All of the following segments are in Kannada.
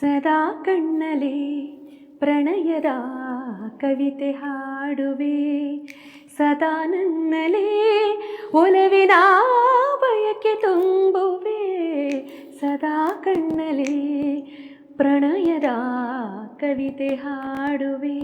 ಸದಾ ಕಣ್ಣಲೆ ಪ್ರಣಯದ ಕವಿತೆ ಹಾಡುವೆ, ಸದಾ ನನ್ನಲೇ ಒಲವಿನ ಬಯಕೆ ತುಂಬುವೆ, ಸದಾ ಕಣ್ಣಲೆ ಪ್ರಣಯದ ಕವಿತೆ ಹಾಡುವೆ.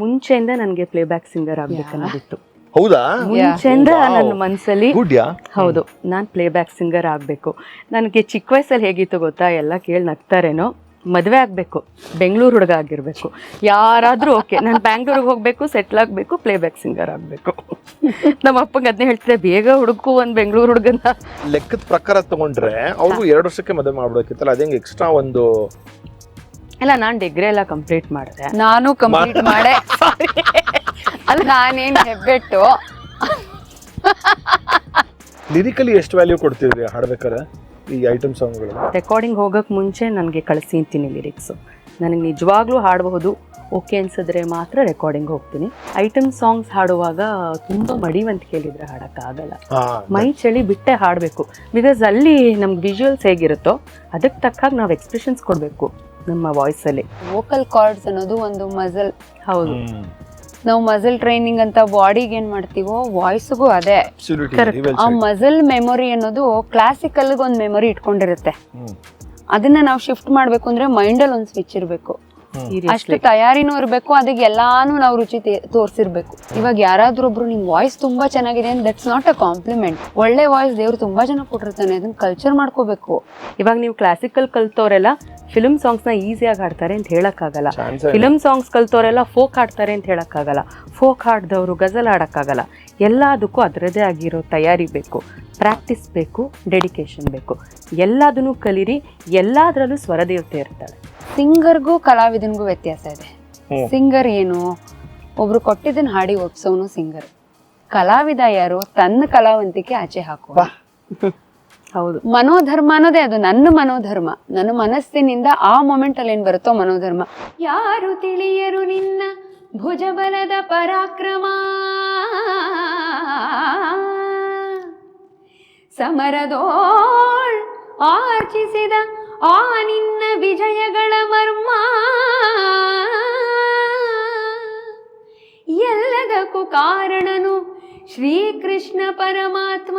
ಮುಂಚೆಯಿಂದ ನನಗೆ ಪ್ಲೇಬ್ಯಾಕ್ ಸಿಂಗರ್ ಆಗ್ಬೇಕನ್ನೋದಿತ್ತು. ಹೌದಾ? ಮುಂಚೆಯಿಂದ ನನ್ನ ಮನಸ್ಸಲ್ಲಿ ಗುಡ್ಯಾ? ಹೌದು, ನಾನು ಪ್ಲೇಬ್ಯಾಕ್ ಸಿಂಗರ್ ಆಗಬೇಕು. ನನಗೆ ಚಿಕ್ಕ ವಯಸ್ಸಲ್ಲಿ ಹೇಗಿತ್ತು ಗೊತ್ತಾ, ಎಲ್ಲ ಕೇಳಿ ನಗ್ತಾರೇನೋ, ಮದುವೆ ಆಗಬೇಕು, ಬೆಂಗಳೂರು ಹುಡುಗ ಆಗಿರಬೇಕು, ಯಾರಾದರೂ ಓಕೆ, ನಾನು ಬ್ಯಾಂಗ್ಳೂರಿಗೆ ಹೋಗಬೇಕು, ಸೆಟ್ಲ್ ಆಗಬೇಕು, ಪ್ಲೇಬ್ಯಾಕ್ ಸಿಂಗರ್ ಆಗಬೇಕು. ನಮ್ಮ ಅಪ್ಪಂಗೆ ಅದನ್ನೇ ಹೇಳ್ತಿದ್ದೆ, ಬೇಗ ಹುಡುಕು ಒಂದು ಬೆಂಗಳೂರು ಹುಡುಗನ. ಲೆಕ್ಕದ ಪ್ರಕಾರ ತಗೊಂಡ್ರೆ ಅವ್ರಿಗೂ 2 ವರ್ಷಕ್ಕೆ ಮದುವೆ ಮಾಡ್ಬೇಕಿತ್ತಲ್ಲ, ಅದೇಂಗೆ ಎಕ್ಸ್ಟ್ರಾ ಒಂದು? ಇಲ್ಲ, ನಾನು ಡಿಗ್ರಿ ಎಲ್ಲ ಕಂಪ್ಲೀಟ್ ಮಾಡಿದೆ. ನಾನು ಕಂಪ್ಲೀಟ್ ಮಾಡೆ. ಅಲ್ಲ, ನಾನೇನು ಹೆಬ್ಬೆಟ್ಟು. ಲಿರಿಕಲಿ ಎಷ್ಟು ವ್ಯಾಲ್ಯೂ ಕೊಡ್ತಿದ್ರಿ ಹಾಡ್ಬೇಕಾದ್ರೆ ಈ ಐಟಮ್ ಸಾಂಗ್ಗಳು? ರೆಕಾರ್ಡಿಂಗ್ ಹೋಗೋಕ್ಕೆ ಮುಂಚೆ ನನಗೆ ಕಳಿಸಿ ಅಂತೀನಿ ಲಿರಿಕ್ಸು. ನನಗೆ ನಿಜವಾಗ್ಲೂ ಹಾಡಬಹುದು, ಓಕೆ ಅನ್ಸಿದ್ರೆ ಮಾತ್ರ ರೆಕಾರ್ಡಿಂಗ್ ಹೋಗ್ತೀನಿ. ಐಟಮ್ ಸಾಂಗ್ಸ್ ಹಾಡುವಾಗ ತುಂಬ ಮಡಿವಂತಿಕೆಯಲ್ಲಿದ್ರೆ ಹಾಡೋಕ್ಕಾಗಲ್ಲ, ಮೈ ಚಳಿ ಬಿಟ್ಟೆ ಹಾಡಬೇಕು. ಬಿಕಾಸ್ ಅಲ್ಲಿ ನಮ್ಗೆ ವಿಜುವಲ್ಸ್ ಹೇಗಿರುತ್ತೋ ಅದಕ್ಕೆ ತಕ್ಕಾಗ ನಾವು ಎಕ್ಸ್ಪ್ರೆಷನ್ಸ್ ಕೊಡಬೇಕು ನಮ್ಮ ವಾಯ್ಸಲ್ಲಿ. ವೋಕಲ್ ಕಾರ್ಡ್ಸ್ ಅನ್ನೋದು ಒಂದು ಮಸಲ್. ಹೌದು, ನಾವು ಮಸಲ್ ಟ್ರೈನಿಂಗ್ ಅಂತ ಬಾಡಿಗೆ ಏನ್ ಮಾಡ್ತೀವೋ ವಾಯ್ಸ್ಗೂ ಅದೇ. ಆ ಮಸಲ್ ಮೆಮೊರಿ ಅನ್ನೋದು ಕ್ಲಾಸಿಕಲ್ಗೆ ಒಂದು ಮೆಮೊರಿ ಇಟ್ಕೊಂಡಿರುತ್ತೆ. ಅದನ್ನ ನಾವು ಶಿಫ್ಟ್ ಮಾಡ್ಬೇಕು ಅಂದ್ರೆ ಮೈಂಡಲ್ಲಿ ಒಂದು ಸ್ವಿಚ್ ಇರಬೇಕು, ಅಷ್ಟು ತಯಾರಿನೂ ಇರಬೇಕು, ಅದಕ್ಕೆ ಎಲ್ಲಾನು ನಾವು ರುಚಿ ತೋರಿಸಿರ್ಬೇಕು. ಇವಾಗ ಯಾರಾದ್ರೂ ಒಬ್ರು ನಿಮ್ ವಾಯ್ಸ್ ತುಂಬಾ ಚೆನ್ನಾಗಿದೆ ಅಂತ ದಟ್ಸ್ ನಾಟ್ ಅ ಕಾಂಪ್ಲಿಮೆಂಟ್. ಒಳ್ಳೆ ವಾಯ್ಸ್ ದೇವ್ರು ತುಂಬಾ ಜನ ಕೊಟ್ಟಿರ್ತಾನೆ, ಅದನ್ನ ಕಲ್ಚರ್ ಮಾಡ್ಕೋಬೇಕು. ಇವಾಗ ನೀವು ಕ್ಲಾಸಿಕಲ್ ಕಲ್ತವ್ರೆಲ್ಲ ಫಿಲ್ಮ್ ಸಾಂಗ್ಸ್ನ ಈಸಿಯಾಗಿ ಹಾಡ್ತಾರೆ ಅಂತ ಹೇಳಕ್ಕಾಗಲ್ಲ, ಫಿಲ್ಮ್ ಸಾಂಗ್ಸ್ ಕಲ್ತವ್ರೆಲ್ಲ ಫೋಕ್ ಹಾಡ್ತಾರೆ ಅಂತ ಹೇಳಕ್ಕಾಗಲ್ಲ, ಫೋಕ್ ಹಾಡ್ದವರು ಗಜಲ್ ಹಾಡಕ್ಕಾಗಲ್ಲ. ಎಲ್ಲದಕ್ಕೂ ಅದರದೇ ಆಗಿರೋ ತಯಾರಿ ಬೇಕು, ಪ್ರಾಕ್ಟೀಸ್ ಬೇಕು, ಡೆಡಿಕೇಶನ್ ಬೇಕು. ಎಲ್ಲದನ್ನು ಕಲೀರಿ, ಎಲ್ಲದರಲ್ಲೂ ಸ್ವರದೇವತೆ ಇರ್ತಾಳೆ. ಸಿಂಗರ್ಗೂ ಕಲಾವಿದನಿಗೂ ವ್ಯತ್ಯಾಸ ಇದೆ. ಸಿಂಗರ್ ಏನು, ಒಬ್ರು ಕೊಟ್ಟಿದ್ದನ್ನ ಹಾಡಿ ಒಪ್ಸೋನು ಸಿಂಗರ್. ಕಲಾವಿದ ಯಾರು, ತನ್ನ ಕಲಾವಂತಿಕೆ ಆಚೆ ಹಾಕುವ. ಹೌದು, ಮನೋಧರ್ಮ ಅನ್ನೋದೇ ಅದು. ನನ್ನ ಮನೋಧರ್ಮ, ನನ್ನ ಮನಸ್ಸಿನಿಂದ ಆ ಮೊಮೆಂಟ್ ಅಲ್ಲಿ ಏನ್ ಬರುತ್ತೋ ಮನೋಧರ್ಮ. ಯಾರು ತಿಳಿಯರು ನಿನ್ನ ಭುಜಬಲದ ಪರಾಕ್ರಮ, ಸಮರದೋಳ್ ಆರ್ಚಿಸಿದ ಆ ನಿನ್ನ ವಿಜಯಗಳ ಮರ್ಮ, ಎಲ್ಲದಕ್ಕೂ ಕಾರಣನು ಶ್ರೀಕೃಷ್ಣ ಪರಮಾತ್ಮ.